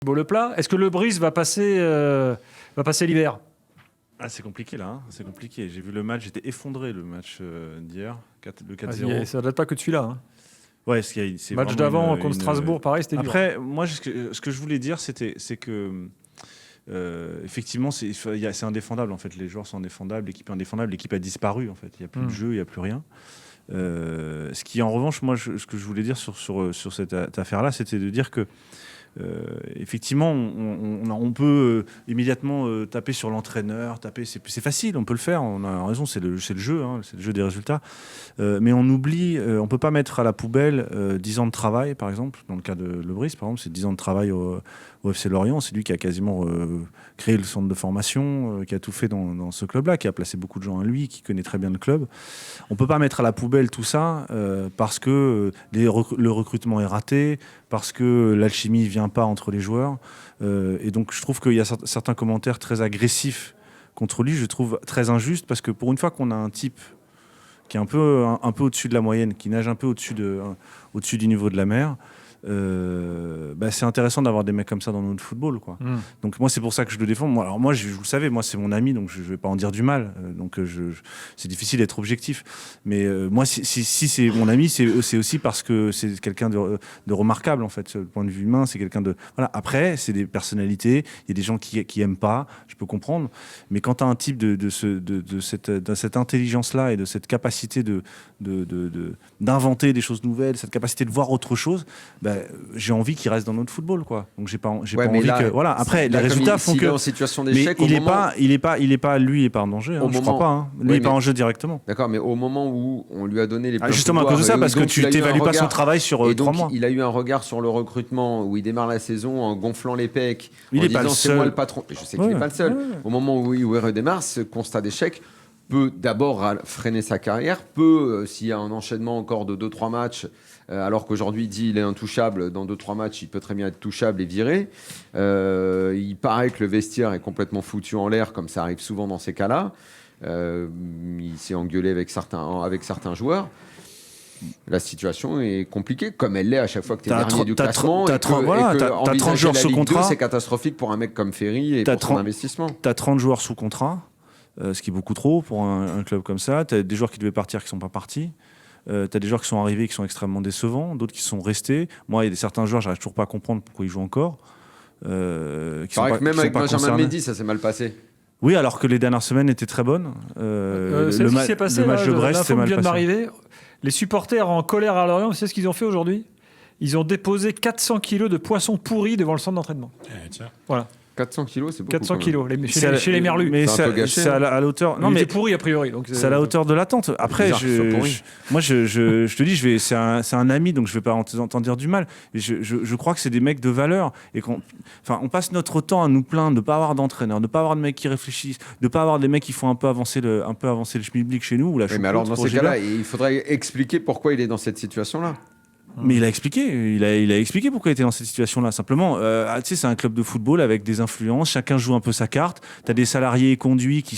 Beau le plat. Est-ce que le Brise va passer l'hiver? Ah, c'est compliqué là, hein. C'est compliqué. J'ai vu le match, j'étais effondré le match d'hier, le Ah, 4-0. ça ne date pas que de celui-là. Hein. Ouais, c'est Match vraiment d'avant contre Strasbourg, pareil, c'était dur. Après, moi, ce que je voulais dire, c'est que effectivement, c'est indéfendable en fait. Les joueurs sont indéfendables, l'équipe est indéfendable, l'équipe a disparu en fait. Il n'y a plus de jeu, il n'y a plus rien. Ce qui, en revanche, moi, ce que je voulais dire sur cette affaire-là, c'était de dire que effectivement, on peut immédiatement taper sur l'entraîneur, c'est facile, on peut le faire, on a raison, c'est le jeu, hein, c'est le jeu des résultats. Mais on oublie, on peut pas mettre à la poubelle 10 ans de travail, par exemple. Dans le cas de Le Bris, par exemple, c'est 10 ans de travail au FC Lorient. C'est lui qui a quasiment créé le centre de formation, qui a tout fait dans ce club-là, qui a placé beaucoup de gens à lui, qui connaît très bien le club. On peut pas mettre à la poubelle tout ça parce que le recrutement est raté, parce que l'alchimie vient pas entre les joueurs. Et donc, je trouve qu'il y a certains commentaires très agressifs contre lui. Je trouve très injuste parce que pour une fois qu'on a un type qui est un peu au-dessus de la moyenne, qui nage un peu au-dessus du niveau de la mer, c'est intéressant d'avoir des mecs comme ça dans notre football, quoi. Donc moi, c'est pour ça que je le défends. Moi, alors moi, vous le savez, moi c'est mon ami, donc je vais pas en dire du mal. C'est difficile d'être objectif. Mais moi, si c'est mon ami, c'est aussi parce que c'est quelqu'un de remarquable en fait. Sur le point de vue humain, c'est quelqu'un de voilà. Après, c'est des personnalités. Il y a des gens qui aiment pas. Je peux comprendre. Mais quand tu as un type de cette intelligence-là et de cette capacité d'inventer des choses nouvelles, cette capacité de voir autre chose, j'ai envie qu'il reste dans notre football, quoi. Donc j'ai pas envie que voilà. Après les résultats font que en situation d'échec, mais il est pas lui est pas en danger. Hein, je crois pas. Hein. Lui est pas en jeu directement. D'accord, mais au moment où on lui a donné les justement à cause de ça, parce que tu t'évalues pas son travail sur 3 mois. Il a eu un regard sur le recrutement où il démarre la saison en gonflant les pecs, il en est pas le disant c'est moi le patron. Et je sais qu'il n'est pas le seul. Au moment où il redémarre, ce constat d'échec peut d'abord freiner sa carrière, s'il y a un enchaînement encore de 2-3 matchs, alors qu'aujourd'hui il dit il est intouchable, dans 2-3 matchs il peut très bien être touchable et viré. Il paraît que le vestiaire est complètement foutu en l'air, comme ça arrive souvent dans ces cas-là. Il s'est engueulé avec certains joueurs. La situation est compliquée, comme elle l'est à chaque fois que tu es dernier du classement. T'as 30 joueurs sous contrat. C'est catastrophique pour un mec comme Ferry et pour son investissement. Tu as 30 joueurs sous contrat. Ce qui est beaucoup trop pour un club comme ça. Tu as des joueurs qui devaient partir qui ne sont pas partis. Tu as des joueurs qui sont arrivés qui sont extrêmement décevants, d'autres qui sont restés. Moi, il y a certains joueurs, j'arrive toujours pas à comprendre pourquoi ils jouent encore. Même avec Benjamin Mendy, ça s'est mal passé. Oui, alors que les dernières semaines étaient très bonnes. Le match de Brest s'est mal passé. Les supporters en colère à Lorient, vous savez ce qu'ils ont fait aujourd'hui? Ils ont déposé 400 kilos de poissons pourris devant le centre d'entraînement. Voilà. 400 kilos, c'est beaucoup. 400 kilos chez les Merlus. Mais c'est à la hauteur. Non, mais pourri a priori. C'est à la hauteur de l'attente. Après, moi, je te dis, c'est un ami, donc je vais pas t'en dire du mal. Je crois que c'est des mecs de valeur et on passe notre temps à nous plaindre de pas avoir d'entraîneur, de pas avoir de mecs qui réfléchissent, de pas avoir des mecs qui font un peu avancer le schmilblick chez nous ou la choucroute. Mais alors dans ces cas-là, il faudrait expliquer pourquoi il est dans cette situation-là. Mais il a expliqué pourquoi il était dans cette situation-là. Simplement, tu sais, c'est un club de football avec des influences. Chacun joue un peu sa carte. T'as des salariés conduits qui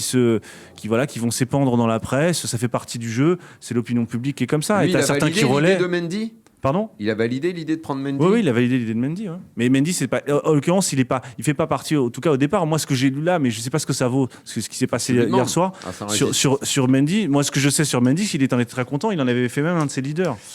vont s'épandre dans la presse. Ça fait partie du jeu. C'est l'opinion publique qui est comme ça. Lui, et t'as certains qui relaient. De Mendy. Pardon ? Il a validé l'idée de prendre Mendy. Oui, il a validé l'idée de Mendy. Ouais. Mais Mendy, c'est pas. En l'occurrence, il fait pas partie. En tout cas, au départ, moi, ce que j'ai lu là, mais je sais pas ce que ça vaut, ce qui s'est passé hier soir sur Mendy. Moi, ce que je sais sur Mendy, c'est qu'il en était très content. Il en avait fait même un de ses leaders.